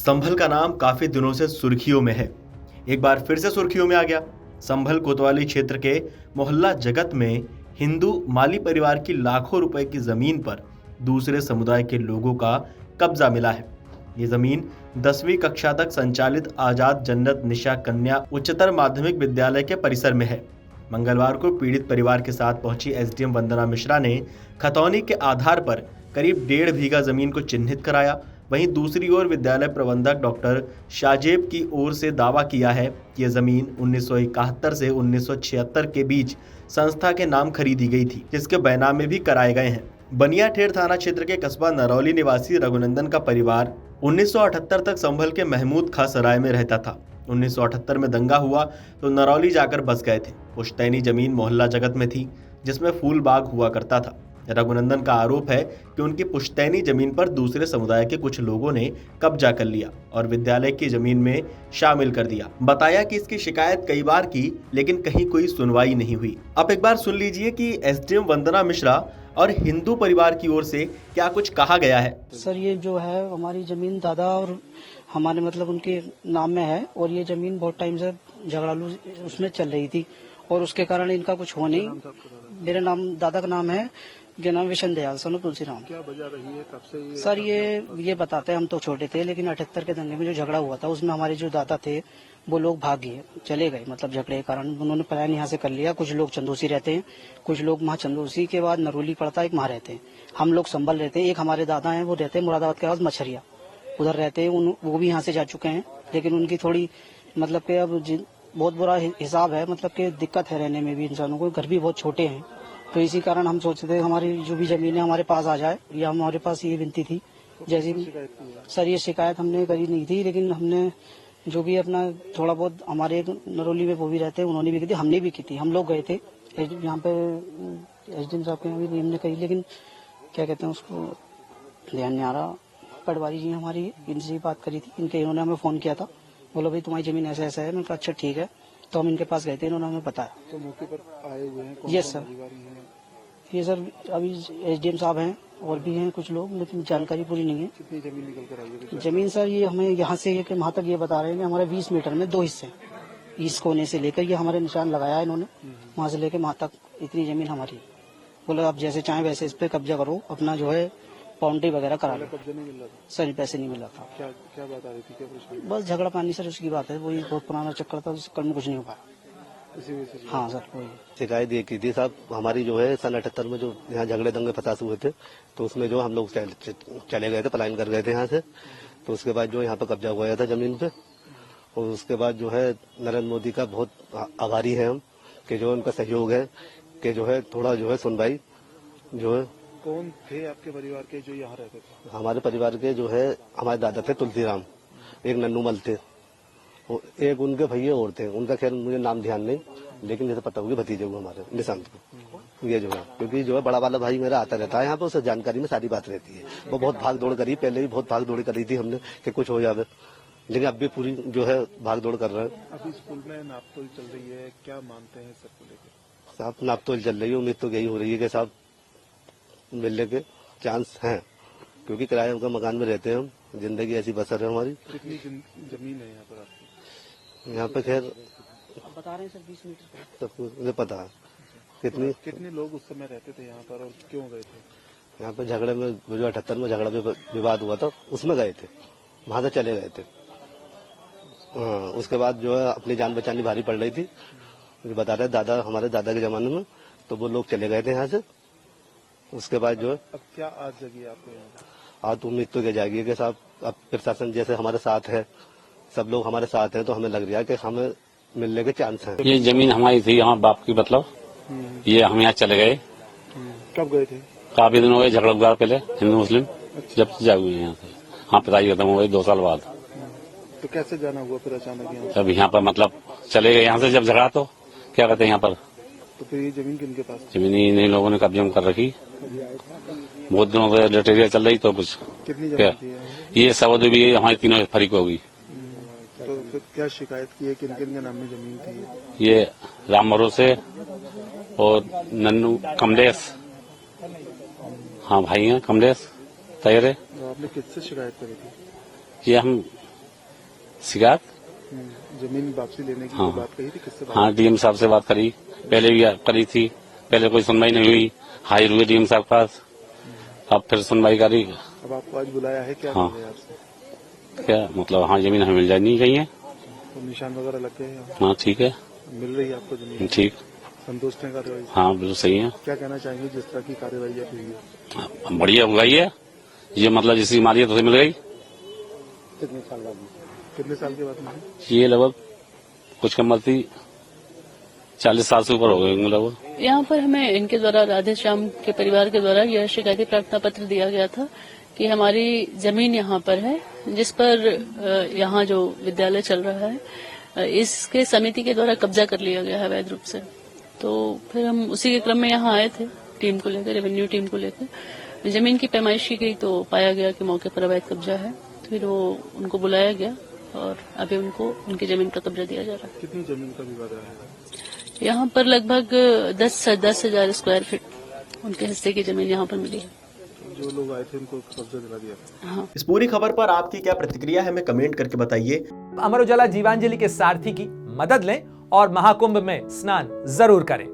संभल का नाम काफी दिनों से सुर्खियों में है। एक बार फिर से सुर्खियों में आ गया। संभल कोतवाली क्षेत्र के मोहल्ला जगत में हिंदू माली परिवार की लाखों रुपए की जमीन पर दूसरे समुदाय के लोगों का कब्जा मिला है। ये जमीन 10वीं कक्षा तक संचालित आजाद जन्नत निशा कन्या उच्चतर माध्यमिक विद्यालय के परिसर में है। मंगलवार को पीड़ित परिवार के साथ पहुंची एसडीएम वंदना मिश्रा ने खतौनी के आधार पर करीब 1.5 बीघा जमीन को चिन्हित कराया। वहीं दूसरी ओर विद्यालय प्रबंधक डॉक्टर शाजेब की ओर से दावा किया है कि यह जमीन 1971 से 1976 के बीच संस्था के नाम खरीदी गई थी, जिसके बैनामे भी कराए गए हैं। बनियाठेर थाना क्षेत्र के कस्बा नरौली निवासी रघुनंदन का परिवार 1978 तक संभल के महमूद खां सराय में रहता था। 1978 में दंगा हुआ तो नरौली जाकर बस गए थे। पुश्तैनी जमीन मोहल्ला जगत में थी, जिसमें फूल बाग हुआ करता था। रघुनंदन का आरोप है कि उनकी पुश्तैनी जमीन पर दूसरे समुदाय के कुछ लोगों ने कब्जा कर लिया और विद्यालय की जमीन में शामिल कर दिया। बताया कि इसकी शिकायत कई बार की, लेकिन कहीं कोई सुनवाई नहीं हुई। अब एक बार सुन लीजिए कि एसडीएम वंदना मिश्रा और हिंदू परिवार की ओर से क्या कुछ कहा गया है। सर, ये जो है हमारी जमीन दादा और हमारे मतलब उनके नाम में है और ये जमीन बहुत टाइम से झगड़ालू उसमें चल रही थी और उसके कारण इनका कुछ हो नहीं। मेरे नाम दादा का नाम है ये नाम विशन दयाल सनु तुलसीराम। क्या वजह रही है, कब से ये? सर, ये बताते हैं, हम तो छोटे थे, लेकिन 78 के दंगे में जो झगड़ा हुआ था उसमें हमारे जो दादा थे वो लोग भाग गए, चले गए। मतलब झगड़े के कारण उन्होंने पलायन यहाँ से कर लिया। कुछ लोग चंदोसी रहते हैं, कुछ लोग वहाँ चंदोसी के बाद नरोली पड़ता है, एक वहाँ रहते हैं। हम लोग संभल रहते हैं। एक हमारे दादा हैं, वो रहते हैं मुरादाबाद के पास मछरिया, उधर रहते हैं। वो भी यहाँ से जा चुके हैं, लेकिन उनकी थोड़ी मतलब कि अब बहुत बुरा हिसाब है, मतलब कि दिक्कत है रहने में भी इंसानों को। घर भी बहुत छोटे हैं, तो इसी कारण हम सोचते थे हमारी जो भी जमीन है हमारे पास आ जाए, या हमारे पास ये विनती थी। जैसे सर, ये शिकायत हमने करी नहीं थी, लेकिन हमने जो भी अपना थोड़ा बहुत हमारे नरोली में वो भी रहते हैं, उन्होंने भी की थी, हमने भी की थी। हम लोग गए थे यहाँ पे एसडीएम साहब के यहाँ भी हमने कही, लेकिन क्या कहते हैं उसको ध्यान नहीं आ रहा। पटवारी जी हमारी इनसे बात करी थी, इन्होंने हमें फोन किया था, बोलो भाई तुम्हारी जमीन ऐसा ऐसा है। मैंने कहा अच्छा ठीक है, तो हम इनके पास गए थे, इन्होंने हमें बताया। तो मौके पर आए हुए हैं? यस सर, ये सर अभी एसडीएम साहब हैं और भी हैं कुछ लोग, लेकिन जानकारी पूरी नहीं है। कितनी जमीन निकल कर आई है? जमीन सर, ये हमें यहाँ से वहाँ तक ये बता रहे हैं कि हमारे 20 मीटर में 2 हिस्से, इस कोने से लेकर ये हमारे निशान लगाया है इन्होंने, वहाँ से लेकर वहाँ तक इतनी जमीन हमारी। बोलो आप जैसे चाहें वैसे इस पे कब्जा करो, अपना जो है बाउंड्री वगैरह करा लो। कब्जा नहीं मिल रहा था? सर, पैसे नहीं मिला था। क्या क्या बात आ रही थी, क्या प्रश्न? बस झगड़ा पानी सर, उसकी बात है। वही बहुत पुराना चक्कर था, उस चक्कर में कुछ नहीं हो पाया। हाँ सर, वही शिकायत ये की थी साहब, हमारी जो है सन 78 में जो यहाँ झगड़े दंगे फसास हुए थे, तो उसमें जो हम लोग चले गए थे, पलायन कर गए थे यहाँ से। तो उसके बाद जो यहाँ पे कब्जा हुआ था जमीन पे, और उसके बाद जो है नरेंद्र मोदी का बहुत आभारी है हम, कि जो उनका सहयोग है, कि जो है थोड़ा जो है सुनवाई जो है। कौन थे आपके परिवार के जो यहाँ रहते थे? हमारे परिवार के जो है हमारे दादा थे तुलसीराम, एक नन्नूमल थे, एक उनके भैया और थे, उनका खैर मुझे नाम ध्यान नहीं, लेकिन जैसे पता होगी भतीजे को हमारे निशांत को, ये जो है, क्योंकि जो है बड़ा वाला भाई मेरा आता रहता है यहाँ पे, उसे जानकारी में सारी बात रहती है। वो बहुत भाग दौड़ करी, पहले भी बहुत भाग दौड़ करी थी हमने कि कुछ हो जावे, लेकिन अब भी पूरी जो है भाग दौड़ कर रहे हैं। अभी स्कूल में नापतोल चल रही है, क्या मानते हैं सबको लेकर? साहब नापतोल चल रही है, उम्मीद तो यही हो रही है कि साहब मिलने के चांस हैं, क्योंकि किराए का मकान में रहते हैं हम, जिंदगी ऐसी बसर है हमारी। कितनी जमीन है यहाँ पर आपकी? यहाँ पे खैर बता रहे हैं सर 20 मीटर सबको मुझे पता है। कितने लोग उस समय रहते थे यहाँ पर और क्यों गए थे? यहाँ पे झगड़े में जो 78 में झगड़ा विवाद हुआ था, उसमें गए थे, वहां से चले गए थे। हाँ, उसके बाद जो है अपनी जान बचानी भारी पड़ रही थी, मुझे बता रहे दादा, हमारे दादा के जमाने में, तो वो लोग चले गए थे यहाँ से। उसके बाद जो है अब क्या आज जगी आपको यहाँ? आज उम्मीद तो जाएगी कि साहब अब प्रशासन जैसे हमारे साथ है, सब लोग हमारे साथ हैं, तो हमें लग रहा है कि हमें मिलने के चांस हैं। ये जमीन हमारी थी यहाँ बाप की, मतलब ये हम यहाँ चले गए। कब गए थे? काफी दिन हो गए, झगड़ा हुआ पहले हिंदू मुस्लिम, जब से जाग हुए यहाँ से। हाँ, पिताजी खत्म हो गए 2 साल बाद। तो कैसे जाना हुआ फिर अचानक यहाँ? तब यहाँ पर मतलब चले गए यहाँ से, जब झगड़ा तो क्या कहते हैं यहाँ पर। तो फिर ये जमीन किनके पास? जमीन इन लोगों ने कब्जे में कर रखी, बहुत दिनों से लटेरिया चल रही, तो कुछ कितनी क्या जमीन थी? ये सब भी हमारी तीनों फरीक होगी। तो फिर क्या शिकायत की है, किन किन के नाम में जमीन थी? ये राम भरोसे और नन्नू कमलेश, हाँ भाई हैं कमलेश तैयरे। तो आपने किससे शिकायत करी थी? ये हम शिकायत। जमीन वापसी लेने की हाँ। बात कही थी, किससे बात? हाँ, डीएम साहब से बात करी, पहले भी करी थी, पहले कोई सुनवाई नहीं हुई, हाजिर हुए डीएम साहब के पास, अब फिर सुनवाई करी। अब आपको आज बुलाया है, क्या हाँ। बोल रहे हैं आपसे? क्या मतलब, हाँ जमीन हमें मिल जानी चाहिए। तो निशान वगैरह लग गए हैं, हाँ ठीक है, मिल रही है आपको जमीन? ठीक, संतुष्ट है कार्रवाई? हाँ बिल्कुल सही है। क्या कहना चाहेंगे जिस तरह की कार्रवाई हुई है? बढ़िया हुआ ये, ये मतलब जिसकी मालियत उसे मिल गई। कितने साल बाद? कितने साल के बाद में? ये लगभग कुछ कम मरती 40 साल से ऊपर हो गए लगभग। यहाँ पर हमें इनके द्वारा राधे श्याम के परिवार के द्वारा यह शिकायती प्रार्थना पत्र दिया गया था कि हमारी जमीन यहाँ पर है, जिस पर यहाँ जो विद्यालय चल रहा है इसके समिति के द्वारा कब्जा कर लिया गया है अवैध रूप से। तो फिर हम उसी के क्रम में यहाँ आए थे टीम को लेकर, रेवेन्यू टीम को लेकर। जमीन की पैमाइश की गई तो पाया गया कि मौके पर अवैध कब्जा है, फिर वो उनको बुलाया गया और अभी उनको उनकी जमीन का कब्जा दिया जा रहा है। कितनी जमीन का विवाद रहा है? यहाँ पर लगभग 10,000 स्क्वायर फीट उनके हिस्से की जमीन यहाँ पर मिली है। जो लोग आए थे उनको कब्जा दिला दिया? हाँ। इस पूरी खबर पर आपकी क्या प्रतिक्रिया है, हमें कमेंट करके बताइए। अमर उजाला जीवांजलि के सारथी की मदद लें और महाकुंभ में स्नान जरूर करें।